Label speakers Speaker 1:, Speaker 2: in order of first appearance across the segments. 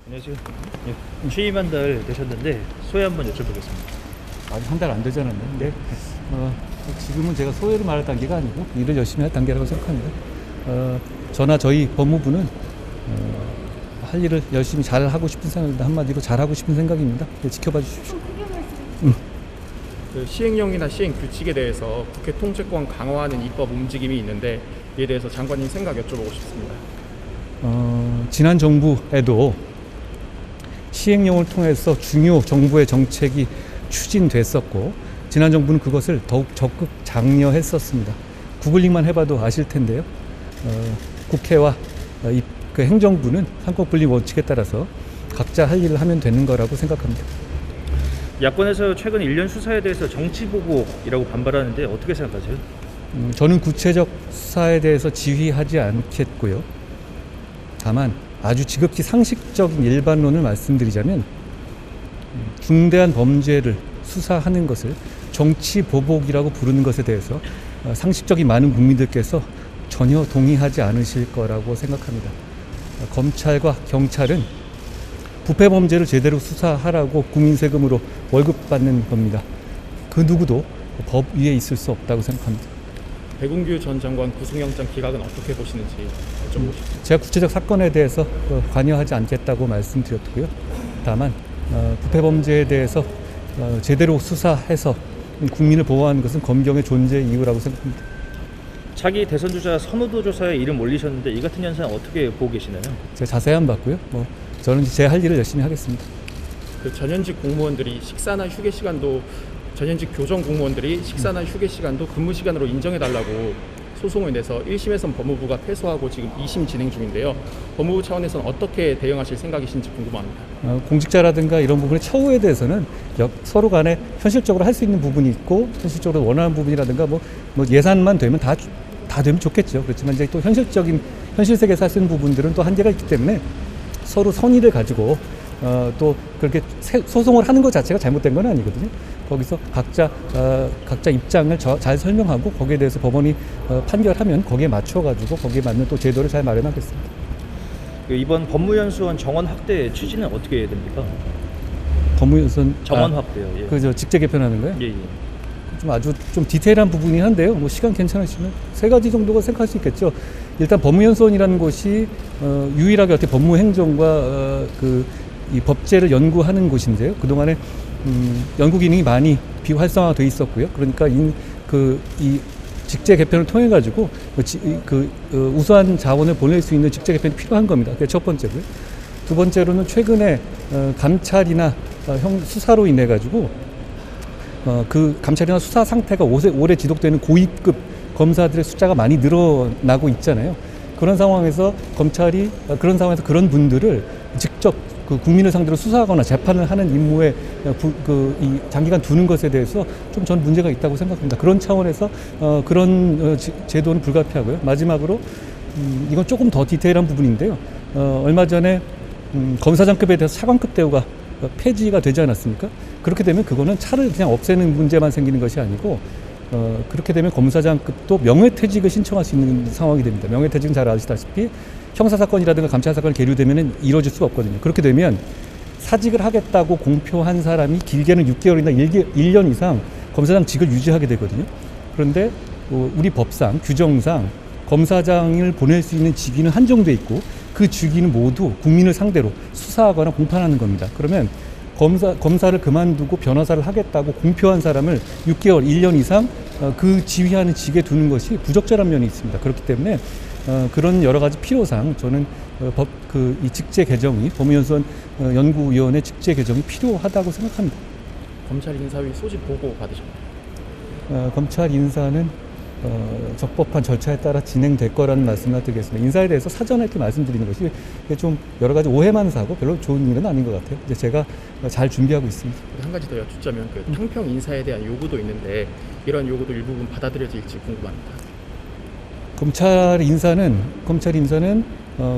Speaker 1: 안녕하세요. 예, 취임 한 달 되셨는데 소회 한번 여쭤보겠습니다.
Speaker 2: 아직 한 달 안 되지 않았는데 지금은 제가 소외를 말할 단계가 아니고 일을 열심히 할 단계라고 생각합니다. 저나 저희 법무부는 할 일을 열심히 잘 하고 싶은 생각입니다. 한마디로 잘 하고 싶은 생각입니다. 네, 지켜봐 주십시오.
Speaker 3: 그 시행령이나 시행 규칙에 대해서 국회 통제권 강화하는 입법 움직임이 있는데 이에 대해서 장관님 생각 여쭤보고 싶습니다.
Speaker 2: 지난 정부에도 시행령을 통해서 중요 정부의 정책이 추진됐었고 지난 정부는 그것을 더욱 적극 장려했었습니다. 구글링만 해봐도 아실 텐데요. 국회와 그 행정부는 삼권분립 원칙에 따라서 각자 할 일을 하면 되는 거라고 생각합니다.
Speaker 1: 야권에서 최근 일련 수사에 대해서 정치보복이라고 반발하는데 어떻게 생각하세요?
Speaker 2: 저는 구체적 수사에 대해서 지휘하지 않겠고요. 다만 아주 지극히 상식적인 일반론을 말씀드리자면 중대한 범죄를 수사하는 것을 정치보복이라고 부르는 것에 대해서 상식적인 많은 국민들께서 전혀 동의하지 않으실 거라고 생각합니다. 검찰과 경찰은 부패 범죄를 제대로 수사하라고 국민 세금으로 월급 받는 겁니다. 그 누구도 법 위에 있을 수 없다고 생각합니다.
Speaker 3: 백운규 전 장관 구속영장 기각은 어떻게 보시는지 여쭤보고 싶습니다.
Speaker 2: 제가 구체적 사건에 대해서 관여하지 않겠다고 말씀드렸고요. 다만 부패 범죄에 대해서 제대로 수사해서 국민을 보호하는 것은 검경의 존재 이유라고 생각합니다.
Speaker 1: 차기 대선 주자 선호도 조사에 이름 올리셨는데 이 같은 현상 어떻게 보고 계시나요?
Speaker 2: 제가 자세히 안 봤고요. 저는 제 할 일을 열심히 하겠습니다.
Speaker 3: 그 전현직 공무원들이 식사나 휴게 시간도 전현직 교정 공무원들이 식사나 휴게 시간도 근무 시간으로 인정해달라고 소송을 내서 1심에선 법무부가 패소하고 지금 2심 진행 중인데요. 법무부 차원에서는 어떻게 대응하실 생각이신지 궁금합니다.
Speaker 2: 공직자라든가 이런 부분의 처우에 대해서는 서로 간에 현실적으로 할 수 있는 부분이 있고 현실적으로 원하는 부분이라든가 뭐 예산만 되면 다 되면 좋겠죠. 그렇지만 이제 또 현실 세계에서 할 수 있는 부분들은 또 한계가 있기 때문에 서로 선의를 가지고 또 그렇게 소송을 하는 것 자체가 잘못된 건 아니거든요. 거기서 각자 입장을 잘 설명하고 거기에 대해서 법원이 판결하면 거기에 맞춰가지고 거기에 맞는 또 제도를 잘 마련하겠습니다.
Speaker 1: 이번 법무연수원 정원 확대 취지는 어떻게 됩니까?
Speaker 2: 법무연수원
Speaker 1: 정원 확대요. 예.
Speaker 2: 그저 직제 개편하는 거예요?
Speaker 1: 예.
Speaker 2: 좀 아주 좀 디테일한 부분이 한데요. 뭐 시간 괜찮으시면 세 가지 정도가 생각할 수 있겠죠. 일단 법무연수원이라는 곳이 유일하게 어떻게 법무행정과 이 법제를 연구하는 곳인데요. 그동안에 연구 기능이 많이 비활성화되어 있었고요. 그러니까 이 직제 개편을 통해 가지고 우수한 자원을 보낼 수 있는 직제 개편이 필요한 겁니다. 그게 첫 번째고요. 두 번째로는 최근에 감찰이나 수사로 인해 가지고 그 감찰이나 수사 상태가 오래 지속되는 고위급 검사들의 숫자가 많이 늘어나고 있잖아요. 그런 상황에서 검찰이 그런 분들을 직접 그 국민을 상대로 수사하거나 재판을 하는 임무에 이 장기간 두는 것에 대해서 좀 전 문제가 있다고 생각합니다. 그런 차원에서 그런 제도는 불가피하고요. 마지막으로 이건 조금 더 디테일한 부분인데요. 얼마 전에 검사장급에 대해서 차관급 대우가 폐지가 되지 않았습니까? 그렇게 되면 그거는 차를 그냥 없애는 문제만 생기는 것이 아니고 그렇게 되면 검사장급도 명예퇴직을 신청할 수 있는 상황이 됩니다. 명예퇴직은 잘 아시다시피 형사사건이라든가 감찰사건이 계류되면 이루어질 수가 없거든요. 그렇게 되면 사직을 하겠다고 공표한 사람이 길게는 6개월이나 1년 이상 검사장직을 유지하게 되거든요. 그런데 우리 법상, 규정상 검사장을 보낼 수 있는 직위는 한정돼 있고 그 직위는 모두 국민을 상대로 수사하거나 공판하는 겁니다. 그러면 검사를 그만두고 변호사를 하겠다고 공표한 사람을 6개월, 1년 이상 그 지휘하는 직에 두는 것이 부적절한 면이 있습니다. 그렇기 때문에 그런 여러 가지 필요상 저는 이 직제 개정이 법무연수원 연구위원회 직제 개정이 필요하다고 생각합니다.
Speaker 3: 검찰 인사위 소집 보고 받으셨나요?
Speaker 2: 검찰 인사는 적법한 절차에 따라 진행될 거라는 말씀을 드리겠습니다. 인사에 대해서 사전에 이렇게 말씀드리는 것이 좀 여러 가지 오해만 사고 별로 좋은 일은 아닌 것 같아요. 이제 제가 잘 준비하고 있습니다.
Speaker 3: 한 가지 더 여쭙자면 그 탕평 인사에 대한 요구도 있는데 이런 요구도 일부분 받아들여질지 궁금합니다.
Speaker 2: 검찰 인사는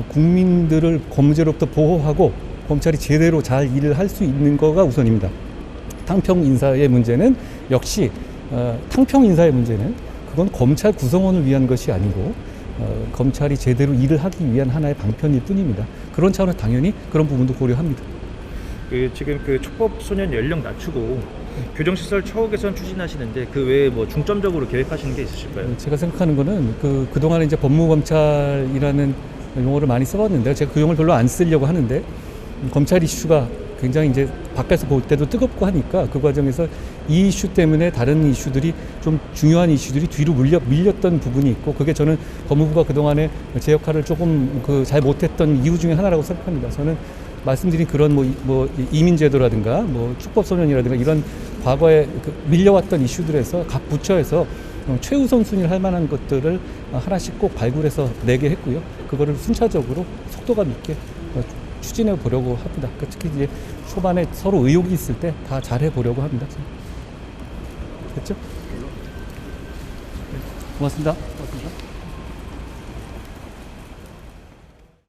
Speaker 2: 국민들을 범죄로부터 보호하고 검찰이 제대로 잘 일을 할 수 있는 거가 우선입니다. 탕평 인사의 문제는 역시 탕평 인사의 문제는 그건 검찰 구성원을 위한 것이 아니고 검찰이 제대로 일을 하기 위한 하나의 방편일 뿐입니다. 그런 차원에서 당연히 그런 부분도 고려합니다.
Speaker 1: 지금 그 촉법 소년 연령 낮추고 교정시설 처우 개선 추진하시는데 그 외에 뭐 중점적으로 계획하시는 게 있으실까요?
Speaker 2: 제가 생각하는 거는 그동안에 이제 법무검찰이라는 용어를 많이 써봤는데 제가 그 용어를 별로 안 쓰려고 하는데 검찰 이슈가 굉장히 이제 밖에서 볼 때도 뜨겁고 하니까 그 과정에서 이 이슈 때문에 다른 이슈들이 좀 중요한 이슈들이 뒤로 밀렸던 부분이 있고 그게 저는 법무부가 그동안에 제 역할을 조금 잘 못했던 이유 중에 하나라고 생각합니다. 저는 말씀드린 그런 이민제도라든가 촉법소년이라든가 이런 과거에 밀려왔던 이슈들에서 각 부처에서 최우선 순위를 할 만한 것들을 하나씩 꼭 발굴해서 내게 했고요. 그거를 순차적으로 속도감 있게 추진해 보려고 합니다. 특히 이제 초반에 서로 의혹이 있을 때 다 잘해 보려고 합니다. 됐죠? 고맙습니다.